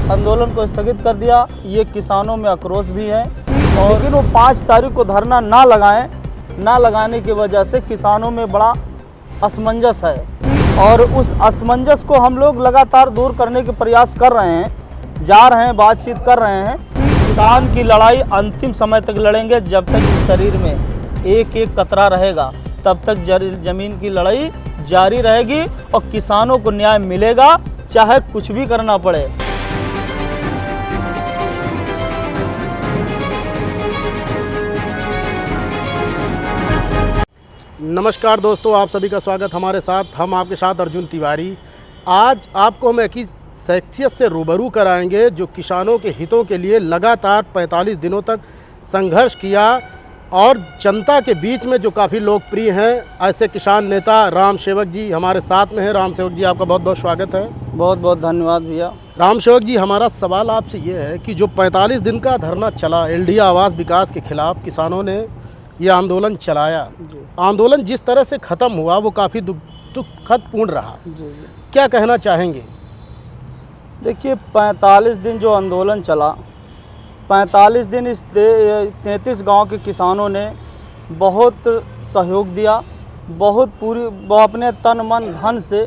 आंदोलन को स्थगित कर दिया। ये किसानों में आक्रोश भी है और लेकिन वो 5 तारीख को धरना ना लगाने की वजह से किसानों में बड़ा असमंजस है और उस असमंजस को हम लोग लगातार दूर करने के प्रयास कर रहे हैं, जा रहे हैं, बातचीत कर रहे हैं। किसान की लड़ाई अंतिम समय तक लड़ेंगे। जब तक इस शरीर में एक एक कतरा रहेगा तब तक जमीन की लड़ाई जारी रहेगी और किसानों को न्याय मिलेगा, चाहे कुछ भी करना पड़े। नमस्कार दोस्तों, आप सभी का स्वागत हमारे साथ। हम आपके साथ अर्जुन तिवारी। आज आपको हम एक ही शख्सियत से रूबरू कराएंगे जो किसानों के हितों के लिए लगातार 45 दिनों तक संघर्ष किया और जनता के बीच में जो काफ़ी लोकप्रिय हैं। ऐसे किसान नेता राम सेवक जी हमारे साथ में हैं। राम सेवक जी, आपका बहुत बहुत स्वागत है। बहुत बहुत धन्यवाद भैया। राम सेवक जी, हमारा सवाल आपसे ये है कि जो 45 दिन का धरना चला, एलडी आवास विकास के खिलाफ किसानों ने ये आंदोलन चलाया, आंदोलन जिस तरह से ख़त्म हुआ वो काफ़ी दुखदपूर्ण रहा। क्या कहना चाहेंगे? देखिए, 45 दिन जो आंदोलन चला, 45 दिन इस 33 गांव के किसानों ने बहुत सहयोग दिया, वो अपने तन मन धन से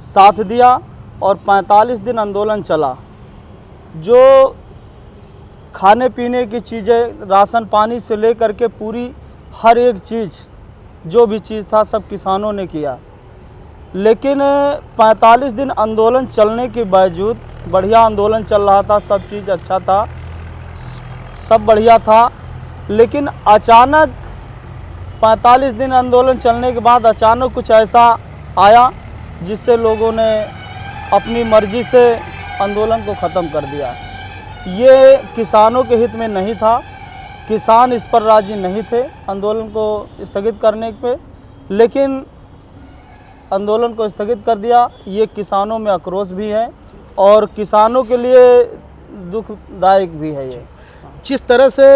साथ दिया और 45 दिन आंदोलन चला। जो खाने पीने की चीज़ें, राशन पानी से लेकर के पूरी हर एक चीज़, जो भी चीज़ था सब किसानों ने किया। लेकिन 45 दिन आंदोलन चलने के बावजूद, बढ़िया आंदोलन चल रहा था, सब चीज़ अच्छा था, सब बढ़िया था, लेकिन अचानक 45 दिन आंदोलन चलने के बाद अचानक कुछ ऐसा आया जिससे लोगों ने अपनी मर्जी से आंदोलन को ख़त्म कर दिया। ये किसानों के हित में नहीं था, किसान इस पर राजी नहीं थे आंदोलन को स्थगित करने पे, लेकिन आंदोलन को स्थगित कर दिया। ये किसानों में आक्रोश भी है और किसानों के लिए दुखदायक भी है। ये जिस तरह से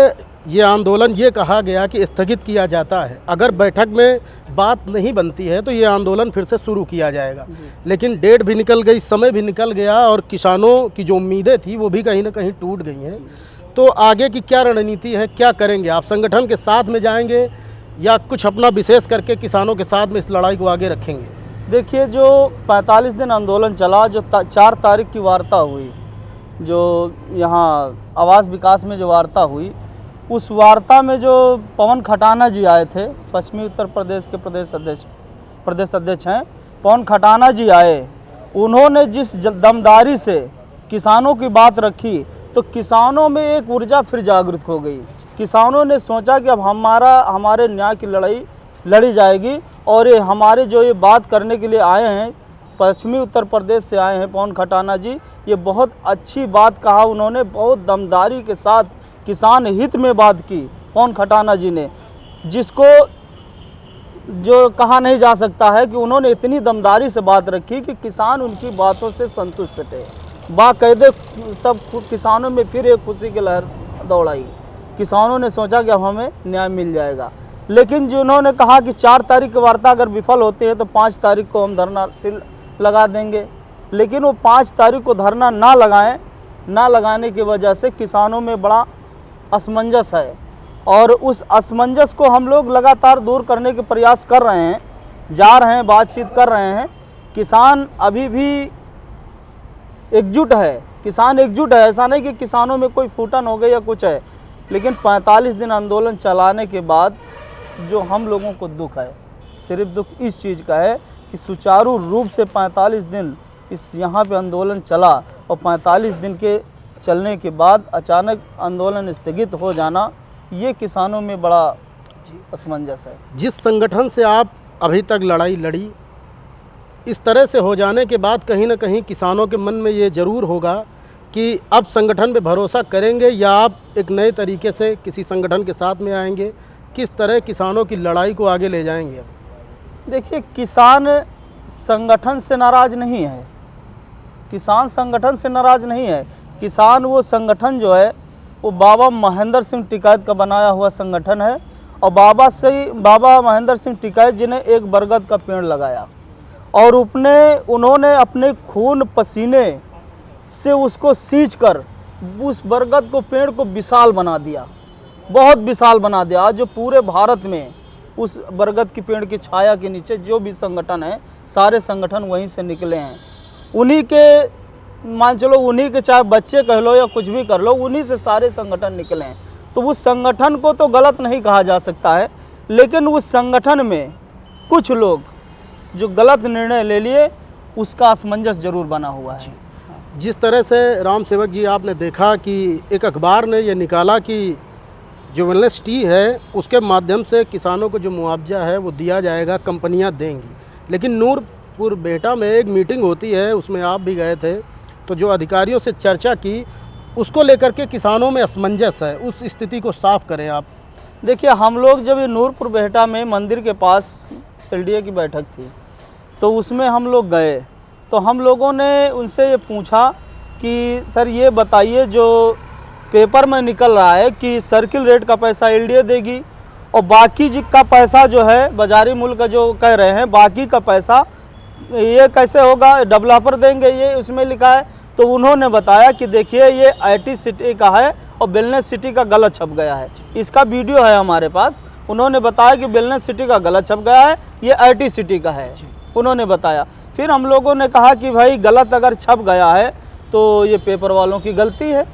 ये आंदोलन ये कहा गया कि स्थगित किया जाता है, अगर बैठक में बात नहीं बनती है तो ये आंदोलन फिर से शुरू किया जाएगा, लेकिन डेट भी निकल गई, समय भी निकल गया और किसानों की जो उम्मीदें थी वो भी कहीं ना कहीं टूट गई हैं। तो आगे की क्या रणनीति है, क्या करेंगे आप? संगठन के साथ में जाएंगे या कुछ अपना विशेष करके किसानों के साथ में इस लड़ाई को आगे रखेंगे? देखिए, जो 45 दिन आंदोलन चला, जो 4 तारीख की वार्ता हुई, जो यहाँ आवास विकास में जो वार्ता हुई, उस वार्ता में जो पवन खटाना जी आए थे, पश्चिमी उत्तर प्रदेश के प्रदेश अध्यक्ष हैं पवन खटाना जी आए, उन्होंने जिस दमदारी से किसानों की बात रखी तो किसानों में एक ऊर्जा फिर जागृत हो गई। किसानों ने सोचा कि अब हमारे न्याय की लड़ाई लड़ी जाएगी और ये बात करने के लिए आए हैं, पश्चिमी उत्तर प्रदेश से आए हैं पवन खटाना जी, ये बहुत अच्छी बात कहा उन्होंने, बहुत दमदारी के साथ किसान हित में बात की पवन खटाना जी ने, जिसको जो कहा नहीं जा सकता है कि उन्होंने इतनी दमदारी से बात रखी कि किसान उनकी बातों से संतुष्ट थे। बाकायदे सब किसानों में फिर एक खुशी की लहर दौड़ाई। किसानों ने सोचा कि अब हमें न्याय मिल जाएगा। लेकिन जिन्होंने कहा कि 4 तारीख की वार्ता अगर विफल होती है तो 5 तारीख को हम धरना फिर लगा देंगे, लेकिन वो 5 तारीख को धरना ना लगाने की वजह से किसानों में बड़ा असमंजस है और उस असमंजस को हम लोग लगातार दूर करने के प्रयास कर रहे हैं, जा रहे हैं, बातचीत कर रहे हैं। किसान अभी भी एकजुट है, किसान एकजुट है, ऐसा नहीं कि किसानों में कोई फूटन हो गई या कुछ है, लेकिन 45 दिन आंदोलन चलाने के बाद जो हम लोगों को दुख है, सिर्फ दुख इस चीज़ का है कि सुचारू रूप से 45 दिन इस यहाँ पे आंदोलन चला और 45 दिन के चलने के बाद अचानक आंदोलन स्थगित हो जाना, ये किसानों में बड़ा असमंजस है। जिस संगठन से आप अभी तक लड़ाई लड़ी, इस तरह से हो जाने के बाद कहीं ना कहीं किसानों के मन में ये ज़रूर होगा कि अब संगठन पे भरोसा करेंगे या आप एक नए तरीके से किसी संगठन के साथ में आएंगे। किस तरह किसानों की लड़ाई को आगे ले जाएंगे? देखिए, किसान संगठन से नाराज़ नहीं है, किसान संगठन से नाराज़ नहीं है। किसान वो संगठन जो है वो बाबा महेंद्र सिंह टिकैत का बनाया हुआ संगठन है और बाबा महेंद्र सिंह टिकैत जी ने एक बरगद का पेड़ लगाया और उन्होंने अपने खून पसीने से उसको सींच कर उस बरगद को पेड़ को विशाल बना दिया, बहुत विशाल बना दिया। आज जो पूरे भारत में उस बरगद की पेड़ की छाया के नीचे जो भी संगठन है, सारे संगठन वहीं से निकले हैं। उन्हीं के, मान चलो उन्हीं के, चाहे बच्चे कह लो या कुछ भी कर लो, उन्हीं से सारे संगठन निकले हैं। तो उस संगठन को तो गलत नहीं कहा जा सकता है, लेकिन उस संगठन में कुछ लोग जो गलत निर्णय ले लिए, उसका असमंजस जरूर बना हुआ है। जिस तरह से राम सेवक जी आपने देखा कि एक अखबार ने ये निकाला कि जो वेलनेस टी है उसके माध्यम से किसानों को जो मुआवजा है वो दिया जाएगा, कंपनियां देंगी। लेकिन नूरपुर बेटा में एक मीटिंग होती है, उसमें आप भी गए थे, तो जो अधिकारियों से चर्चा की उसको लेकर के किसानों में असमंजस है, उस स्थिति को साफ करें आप। देखिए, हम लोग जब ये नूरपुर बेहटा में मंदिर के पास एलडीए की बैठक थी, तो उसमें हम लोग गए, तो हम लोगों ने उनसे ये पूछा कि सर ये बताइए, जो पेपर में निकल रहा है कि सर्किल रेट का पैसा एलडीए देगी और बाकी का पैसा जो है बाजारी मूल्य का जो कह रहे हैं, बाकी का पैसा ये कैसे होगा, डेवलपर देंगे, ये उसमें लिखा है। तो उन्होंने बताया कि देखिए ये आईटी सिटी का है और वेलनेस सिटी का गलत छप गया है। इसका वीडियो है हमारे पास। उन्होंने बताया कि वेलनेस सिटी का गलत छप गया है, ये आईटी सिटी का है, उन्होंने बताया। फिर हम लोगों ने कहा कि भाई गलत अगर छप गया है तो ये पेपर वालों की गलती है,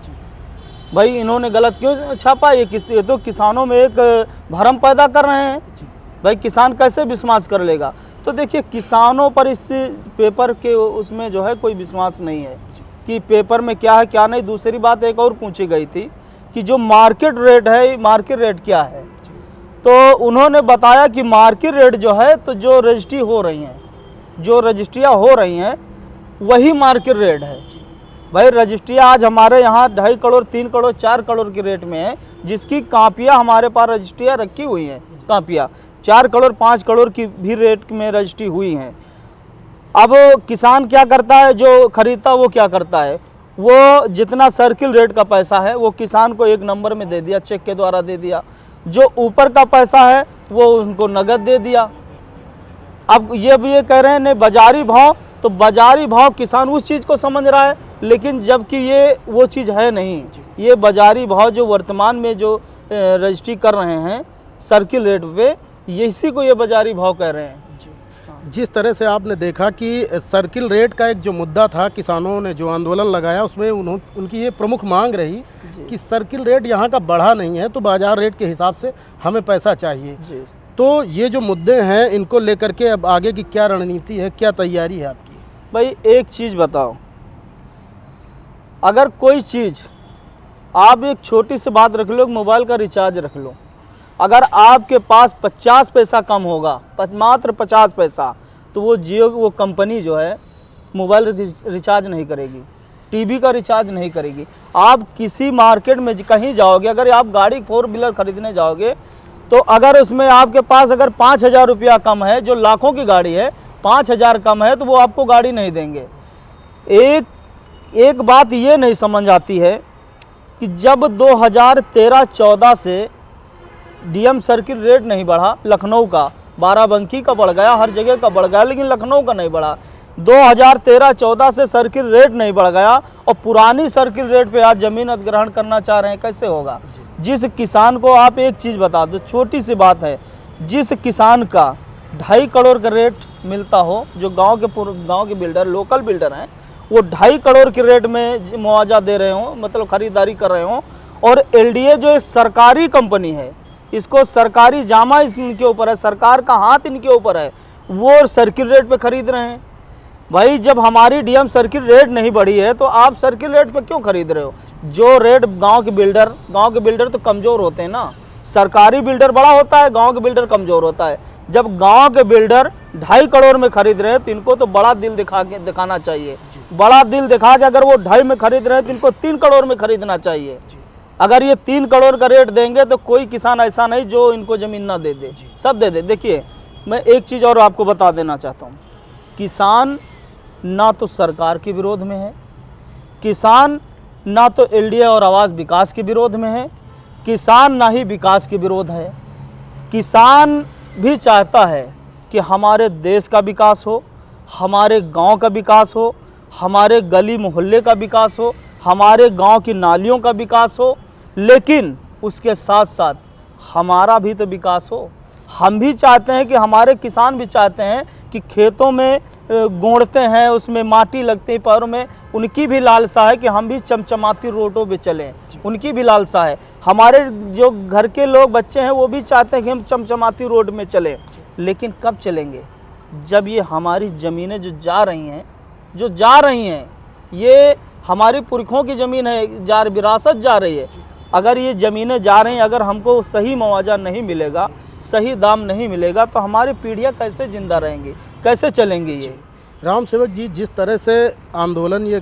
भाई इन्होंने गलत क्यों छापा, ये तो किसानों में एक भ्रम पैदा कर रहे हैं, भाई किसान कैसे विश्वास कर लेगा। तो देखिए, किसानों पर इस पेपर के उसमें जो है कोई विश्वास नहीं है कि पेपर में क्या है क्या नहीं। दूसरी बात एक और पूछी गई थी कि जो मार्केट रेट है, मार्केट रेट क्या है, तो उन्होंने बताया कि मार्केट रेट जो है, तो जो रजिस्ट्री हो रही हैं, जो रजिस्ट्रियाँ हो रही हैं वही मार्केट रेट है। भाई रजिस्ट्रियाँ आज हमारे यहाँ 2.5 करोड़, 3 करोड़, 4 करोड़ के रेट में है, जिसकी कापियाँ हमारे पास रजिस्ट्रियाँ रखी हुई हैं, कापियाँ 4 करोड़ 5 करोड़ की भी रेट में रजिस्ट्री हुई हैं। अब किसान क्या करता है, जो खरीदता वो क्या करता है, वो जितना सर्किल रेट का पैसा है वो किसान को एक नंबर में दे दिया, चेक के द्वारा दे दिया। जो ऊपर का पैसा है वो उनको नगद दे दिया। अब ये भी ये कह रहे हैं नहीं बाजारी भाव, तो बाजारी भाव किसान उस चीज़ को समझ रहा है, लेकिन जबकि ये वो चीज़ है नहीं। ये बाजारी भाव जो वर्तमान में जो रजिस्ट्री कर रहे हैं सर्किल रेट पे, इसी को ये बाजारी भाव कह रहे हैं। जिस तरह से आपने देखा कि सर्किल रेट का एक जो मुद्दा था, किसानों ने जो आंदोलन लगाया उसमें उनकी ये प्रमुख मांग रही कि सर्किल रेट यहाँ का बढ़ा नहीं है, तो बाज़ार रेट के हिसाब से हमें पैसा चाहिए। तो ये जो मुद्दे हैं इनको लेकर के अब आगे की क्या रणनीति है, क्या तैयारी है आपकी? भाई एक चीज़ बताओ, अगर कोई चीज़ आप एक छोटी सी बात रख लो, मोबाइल का रिचार्ज रख लो, अगर आपके पास 50 पैसा कम होगा, मात्र 50 पैसा, तो वो जियो वो कंपनी जो है मोबाइल रिचार्ज नहीं करेगी, टीवी का रिचार्ज नहीं करेगी। आप किसी मार्केट में कहीं जाओगे, अगर आप गाड़ी 4 व्हीलर खरीदने जाओगे, तो अगर उसमें आपके पास अगर 5,000 रुपया कम है, जो लाखों की गाड़ी है 5,000 कम है, तो वो आपको गाड़ी नहीं देंगे। एक बात ये नहीं समझ आती है कि जब 2013-14 से डीएम सर्किल रेट नहीं बढ़ा, लखनऊ का, बाराबंकी का बढ़ गया, हर जगह का बढ़ गया, लेकिन लखनऊ का नहीं बढ़ा। 2013-14 से सर्किल रेट नहीं बढ़ गया और पुरानी सर्किल रेट पे आज ज़मीन अधिग्रहण करना चाह रहे हैं, कैसे होगा? जिस किसान को आप एक चीज़ बता दो, छोटी सी बात है, जिस किसान का 2.5 करोड़ का रेट मिलता हो, जो गांव के बिल्डर, लोकल बिल्डर हैं, वो 2.5 करोड़ के रेट में मुआवजा दे रहे हों, मतलब खरीदारी कर रहे हों, और एलडीए जो एक सरकारी कंपनी है, इसको सरकारी जामा इनके ऊपर है, सरकार का हाथ इनके ऊपर है, वो सर्किल रेट पे खरीद रहे हैं। भाई जब हमारी डीएम सर्किल रेट नहीं बढ़ी है तो आप सर्किल रेट पे क्यों खरीद रहे हो? जो रेट गांव के बिल्डर तो कमज़ोर होते हैं ना, सरकारी बिल्डर बड़ा होता है, गांव के बिल्डर कमज़ोर होता है। जब गांव के बिल्डर 2.5 करोड़ में खरीद रहे हैं तो इनको तो बड़ा दिल दिखाना चाहिए, बड़ा दिल दिखा के अगर वो 2.5 में खरीद रहे हैं तो इनको 3 करोड़ में खरीदना चाहिए। अगर ये 3 करोड़ का रेट देंगे तो कोई किसान ऐसा नहीं जो इनको ज़मीन ना दे दे, सब दे दे। देखिए मैं एक चीज़ और आपको बता देना चाहता हूँ, किसान ना तो सरकार के विरोध में है, किसान ना तो एलडीए और आवास विकास के विरोध में है, किसान ना ही विकास के विरोध है। किसान भी चाहता है कि हमारे देश का विकास हो, हमारे गांव का विकास हो, हमारे गली मोहल्ले का विकास हो, हमारे गांव की नालियों का विकास हो, लेकिन उसके साथ साथ हमारा भी तो विकास हो। हम भी चाहते हैं कि हमारे किसान भी चाहते हैं कि खेतों में गोंड़ते हैं, उसमें माटी लगती है पैरों में, उनकी भी लालसा है कि हम भी चमचमाती रोडों पे चलें, उनकी भी लालसा है। हमारे जो घर के लोग बच्चे हैं वो भी चाहते हैं कि हम चमचमाती रोड में चलें, लेकिन कब चलेंगे? जब ये हमारी ज़मीनें जो जा रही हैं ये हमारी पुरखों की ज़मीन है, विरासत जा रही है। अगर ये ज़मीनें जा रही हैं, अगर हमको सही मुआवजा नहीं मिलेगा, सही दाम नहीं मिलेगा, तो हमारी पीढ़ियाँ कैसे ज़िंदा रहेंगी, कैसे चलेंगी? ये राम सेवक जी, जिस तरह से आंदोलन ये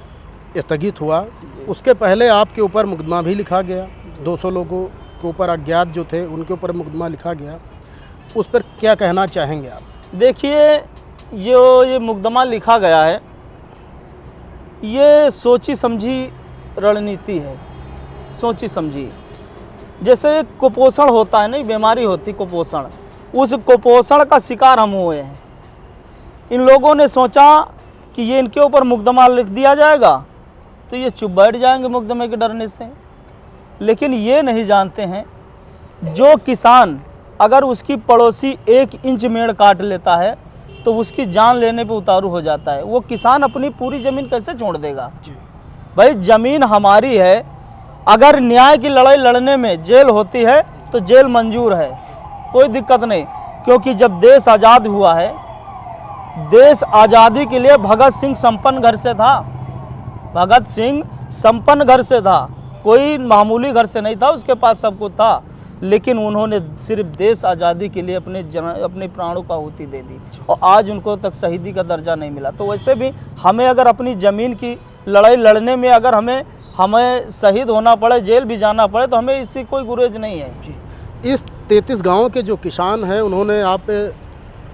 स्थगित हुआ, उसके पहले आपके ऊपर मुकदमा भी लिखा गया, 200 लोगों के ऊपर, अज्ञात जो थे उनके ऊपर मुकदमा लिखा गया, उस पर क्या कहना चाहेंगे आप? देखिए, ये मुकदमा लिखा गया है, ये सोची समझी रणनीति है, सोची समझी। जैसे कुपोषण होता है, नहीं बीमारी होती कुपोषण, उस कुपोषण का शिकार हम हुए हैं। इन लोगों ने सोचा कि ये इनके ऊपर मुकदमा लिख दिया जाएगा तो ये चुप बैठ जाएंगे मुकदमे के डरने से, लेकिन ये नहीं जानते हैं जो किसान अगर उसकी पड़ोसी 1 इंच मेड़ काट लेता है तो उसकी जान लेने पे उतारू हो जाता है। वो किसान अपनी पूरी ज़मीन कैसे छोड़ देगा? भाई ज़मीन हमारी है, अगर न्याय की लड़ाई लड़ने में जेल होती है तो जेल मंजूर है, कोई दिक्कत नहीं। क्योंकि जब देश आज़ाद हुआ है, देश आज़ादी के लिए भगत सिंह संपन्न घर से था, भगत सिंह संपन्न घर से था, कोई मामूली घर से नहीं था, उसके पास सब कुछ था, लेकिन उन्होंने सिर्फ देश आज़ादी के लिए अपने प्राणों को आहुति दे दी और आज उनको तक शहीदी का दर्जा नहीं मिला। तो वैसे भी हमें अगर अपनी ज़मीन की लड़ाई लड़ने में अगर हमें शहीद होना पड़े, जेल भी जाना पड़े, तो हमें इससे कोई गुरेज नहीं है। इस 33 गाँव के जो किसान हैं उन्होंने आप पे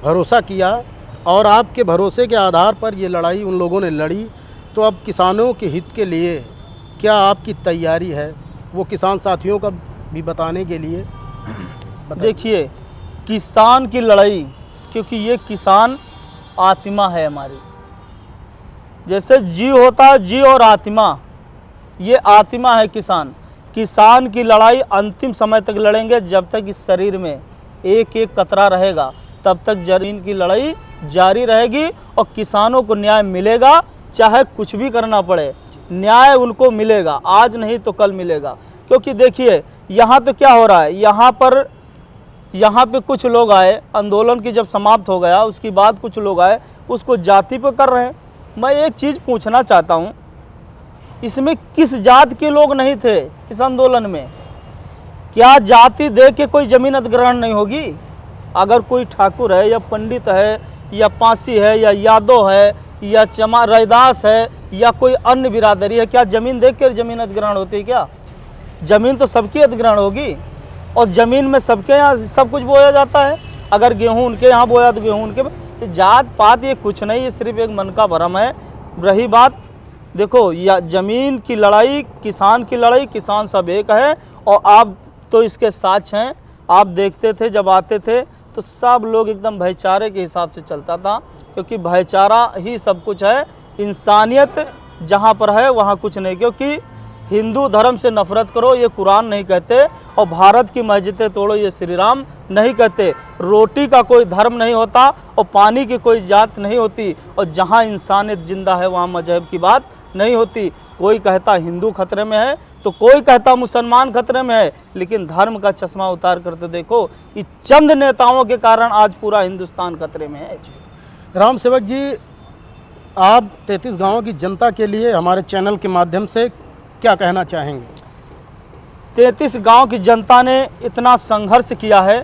भरोसा किया और आपके भरोसे के आधार पर ये लड़ाई उन लोगों ने लड़ी, तो अब किसानों के हित के लिए क्या आपकी तैयारी है वो किसान साथियों का भी बताने के लिए? देखिए, किसान की लड़ाई, क्योंकि ये किसान आत्मा है हमारी, जैसे जी होता है जी और आत्मा, ये आत्मा है किसान। किसान की लड़ाई अंतिम समय तक लड़ेंगे, जब तक इस शरीर में एक एक कतरा रहेगा तब तक जमीन की लड़ाई जारी रहेगी और किसानों को न्याय मिलेगा, चाहे कुछ भी करना पड़े, न्याय उनको मिलेगा, आज नहीं तो कल मिलेगा। क्योंकि देखिए यहाँ तो क्या हो रहा है, यहाँ पे कुछ लोग आए, आंदोलन की जब समाप्त हो गया उसके बाद कुछ लोग आए, उसको जाति पे कर रहे हैं। मैं एक चीज़ पूछना चाहता हूँ, इसमें किस जात के लोग नहीं थे इस आंदोलन में? क्या जाति देख के कोई जमीन अधिग्रहण नहीं होगी? अगर कोई ठाकुर है या पंडित है या पासी है या यादव है या रैदास है या कोई अन्य बिरादरी है, क्या ज़मीन देख कर ज़मीन अधिग्रहण होती है? क्या ज़मीन तो सबकी अधिग्रहण होगी और ज़मीन में सबके यहाँ सब कुछ बोया जाता है। अगर गेहूँ उनके यहाँ बोया तो गेहूँ उनके, जात पात ये कुछ नहीं, ये सिर्फ एक मन का भ्रम है। रही बात, देखो, या ज़मीन की लड़ाई, किसान की लड़ाई, किसान सब एक है और आप तो इसके साथ हैं। आप देखते थे जब आते थे तो सब लोग एकदम भाईचारे के हिसाब से चलता था, क्योंकि भाईचारा ही सब कुछ है। इंसानियत जहाँ पर है वहाँ कुछ नहीं, क्योंकि हिंदू धर्म से नफरत करो ये कुरान नहीं कहते और भारत की मस्जिदें तोड़ो ये श्री राम नहीं कहते। रोटी का कोई धर्म नहीं होता और पानी की कोई जात नहीं होती, और जहाँ इंसानियत जिंदा है वहाँ मजहब की बात नहीं होती। कोई कहता हिंदू खतरे में है तो कोई कहता मुसलमान खतरे में है, लेकिन धर्म का चश्मा उतार कर तो देखो, इस चंद नेताओं के कारण आज पूरा हिंदुस्तान खतरे में है। राम सेवक जी, आप 33 गाँव की जनता के लिए हमारे चैनल के माध्यम से क्या कहना चाहेंगे? 33 गांव की जनता ने इतना संघर्ष किया है,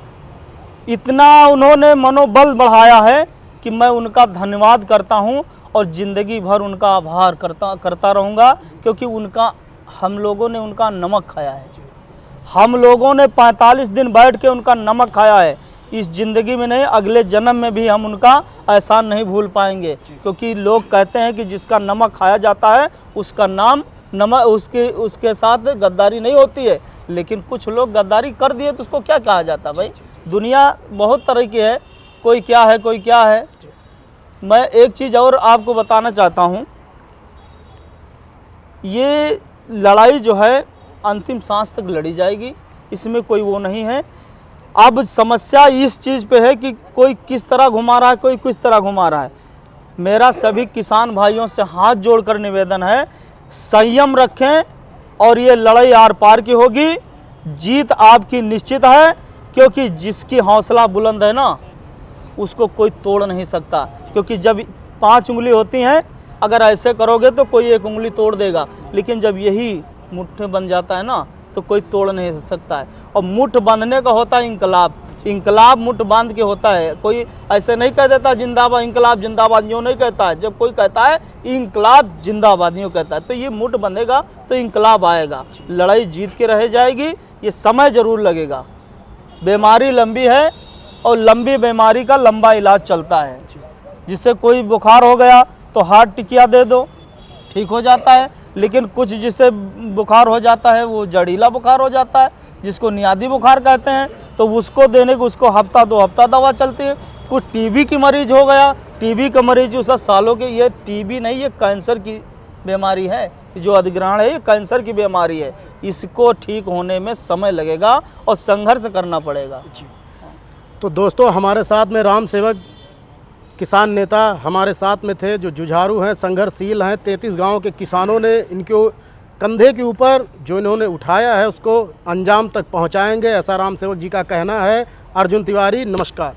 इतना उन्होंने मनोबल बढ़ाया है कि मैं उनका धन्यवाद करता हूं और ज़िंदगी भर उनका आभार करता रहूँगा, क्योंकि हम लोगों ने उनका नमक खाया है। हम लोगों ने 45 दिन बैठ के उनका नमक खाया है। इस ज़िंदगी में नहीं, अगले जन्म में भी हम उनका एहसान नहीं भूल पाएंगे, क्योंकि लोग कहते हैं कि जिसका नमक खाया जाता है उसका नाम नमक, उसके साथ गद्दारी नहीं होती है। लेकिन कुछ लोग गद्दारी कर दिए तो उसको क्या कहा जाता? भाई दुनिया बहुत तरह की है, कोई क्या है कोई क्या है। मैं एक चीज़ और आपको बताना चाहता हूँ ये लड़ाई जो है अंतिम सांस तक लड़ी जाएगी, इसमें कोई वो नहीं है। अब समस्या इस चीज़ पे है कि कोई किस तरह घुमा रहा है, कोई किस तरह घुमा रहा है। मेरा सभी किसान भाइयों से हाथ जोड़कर निवेदन है, संयम रखें और ये लड़ाई आर पार की होगी। जीत आपकी निश्चित है, क्योंकि जिसकी हौसला बुलंद है ना, उसको कोई तोड़ नहीं सकता। क्योंकि जब 5 उंगली होती हैं, अगर ऐसे करोगे तो कोई 1 उंगली तोड़ देगा, लेकिन जब यही मुट्ठी बन जाता है ना, तो कोई तोड़ नहीं सकता है। और मुठ बांधने का होता है इंकलाब, इंकलाब मुठ बांध के होता है। कोई ऐसे नहीं कह देता जिंदाबाद इंकलाब जिंदाबाद, यूँ नहीं कहता है। जब कोई कहता है इंकलाब जिंदाबाद, यूँ कहता है, तो ये मुठ बंधेगा तो इंकलाब आएगा। लड़ाई जीत के रह जाएगी, ये समय ज़रूर लगेगा। बीमारी लंबी है और लंबी बीमारी का लंबा इलाज चलता है। जिससे कोई बुखार हो गया तो हार्ट टिकिया दे दो, ठीक हो जाता है। लेकिन कुछ जिससे बुखार हो जाता है वो जड़ीला बुखार हो जाता है, जिसको नियादी बुखार कहते हैं, तो उसको देने को उसको हफ्ता 2 हफ्ता दवा चलती है। कुछ टीबी की मरीज हो गया, टीबी का मरीज उस सालों के, ये टीबी नहीं, ये कैंसर की बीमारी है। जो अधिग्रहण है ये कैंसर की बीमारी है। इसको ठीक होने में समय लगेगा और संघर्ष करना पड़ेगा। तो दोस्तों, हमारे साथ में राम सेवक किसान नेता हमारे साथ में थे, जो जुझारू हैं, संघर्षशील हैं। 33 गांव के किसानों ने इनके कंधे के ऊपर जो इन्होंने उठाया है उसको अंजाम तक पहुंचाएंगे, ऐसा राम सेवक जी का कहना है। अर्जुन तिवारी, नमस्कार।